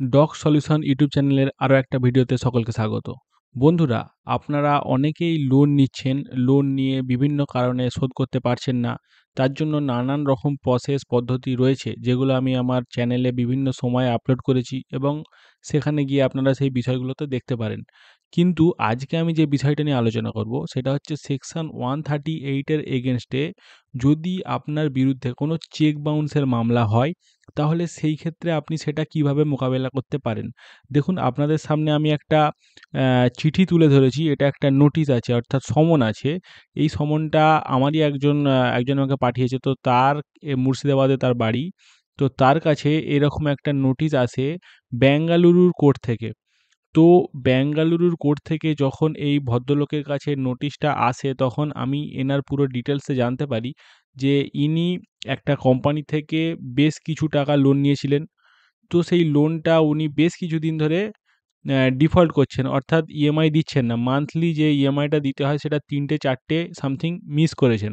Dog solution YouTube চ্যানেলের আরও একটা ভিডিওতে সকলকে স্বাগত। বন্ধুরা, আপনারা অনেকেই লোন নিচ্ছেন, লোন নিয়ে বিভিন্ন কারণে শোধ করতে পারছেন না। তার জন্য নানান রকম প্রসেস পদ্ধতি রয়েছে, যেগুলো আমি আমার চ্যানেলে বিভিন্ন সময়ে আপলোড করেছি এবং সেখানে গিয়ে আপনারা সেই বিষয়গুলোতে দেখতে পারেন। কিন্তু আজকে আমি যে বিষয়টা নিয়ে আলোচনা করব সেটা হচ্ছে সেকশন 138 এর এগেনস্টে যদি আপনার বিরুদ্ধে কোনো চেক বাউন্সের মামলা হয়, তাহলে সেই ক্ষেত্রে আপনি সেটা কিভাবে মোকাবেলা করতে পারেন। দেখুন, আপনাদের সামনে আমি একটা চিঠি তুলে ধরেছি। এটা একটা নোটিশ আছে, অর্থাৎ সমন আছে। এই সমনটা আমারই একজন আমাকে পাঠিয়েছে। তো তার মুর্শিদাবাদে তার বাড়ি। তো তার কাছে এরকম একটা নোটিশ আসে বেঙ্গালুরুর কোর্ট থেকে। তো বেঙ্গালুরুর কোর্ট থেকে যখন এই ভদ্রলোকের কাছে নোটিশটা আসে, তখন আমি এনার পুরো ডিটেলসে জানতে পারি যে ইনি একটা কোম্পানি থেকে বেশ কিছু টাকা লোন নিয়েছিলেন। তো সেই লোনটা উনি বেশ কিছুদিন ধরে ডিফল্ট করছেন, অর্থাৎ ইএমআই দিচ্ছেন না। মান্থলি যে ইএমআইটা দিতে হয় সেটা ৩টে-৪টে সামথিং মিস করেছেন।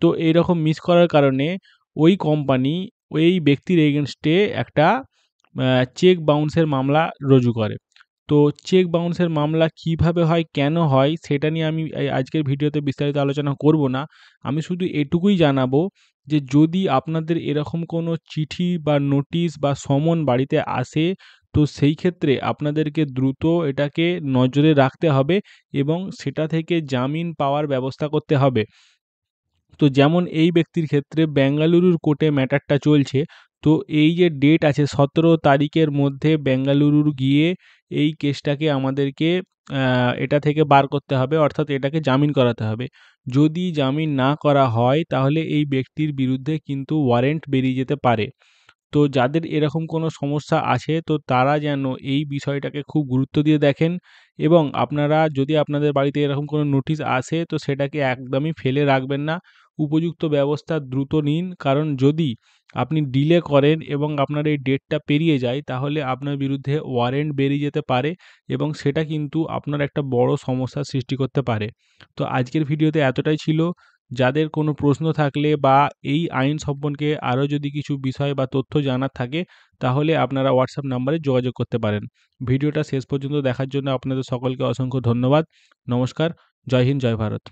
তো এইরকম মিস করার কারণে ওই কোম্পানি ওই ব্যক্তির এগেইনস্টে একটা চেক বাউন্সের মামলা রুজু করে। তো চেক বাউন্সের মামলা কিভাবে হয়, কেন হয়, সেটা নিয়ে আমি আজকের ভিডিওতে বিস্তারিত আলোচনা করব না। আমি শুধু এটুকুই জানাবো যে যদি আপনাদের এরকম কোনো চিঠি বা নোটিশ বা সমন বাড়িতে আসে, তো সেই ক্ষেত্রে আপনাদেরকে দ্রুত এটাকে নজরে রাখতে হবে এবং সেটা থেকে জামিন পাওয়ার ব্যবস্থা করতে হবে। তো যেমন এই ব্যক্তির ক্ষেত্রে বেঙ্গালুরুর কোর্টে ম্যাটারটা চলছে। তো এই যে ডেট আছে ১৭ তারিখের মধ্যে বেঙ্গালুরু গিয়ে এই কেসটাকে আমাদেরকে এটা থেকে বার করতে হবে, অর্থাৎ এটাকে জামিন করাতে হবে। যদি জামিন না করা হয়, তাহলে এই ব্যক্তির বিরুদ্ধে কিন্তু ওয়ারেন্ট বেরিয়ে যেতে পারে। তো যাদের এরকম কোনো সমস্যা আছে, তো তারা যেন এই বিষয়টাকে খুব গুরুত্ব দিয়ে দেখেন এবং আপনারা যদি আপনাদের বাড়িতে এরকম কোনো নোটিশ আসে, তো সেটাকে একদমই ফেলে রাখবেন না। উপযুক্ত ব্যবস্থা দ্রুত নিন, কারণ যদি আপনি ডিলে করেন এবং আপনার এই ডেটটা পেরিয়ে যায়, তাহলে আপনার বিরুদ্ধে ওয়ারেন্ট বেরিয়ে যেতে পারে এবং সেটা কিন্তু আপনার একটা বড় সমস্যার সৃষ্টি করতে পারে। তো আজকের ভিডিওতে এতটাই ছিল। যাদের কোনো প্রশ্ন থাকলে বা এই আইন সম্পর্কে আরও যদি কিছু বিষয় বা তথ্য জানার থাকে, তাহলে আপনারা হোয়াটসঅ্যাপ নাম্বারে যোগাযোগ করতে পারেন। ভিডিওটা শেষ পর্যন্ত দেখার জন্য আপনাদের সকলকে অসংখ্য ধন্যবাদ। নমস্কার। জয় হিন্দ, জয় ভারত।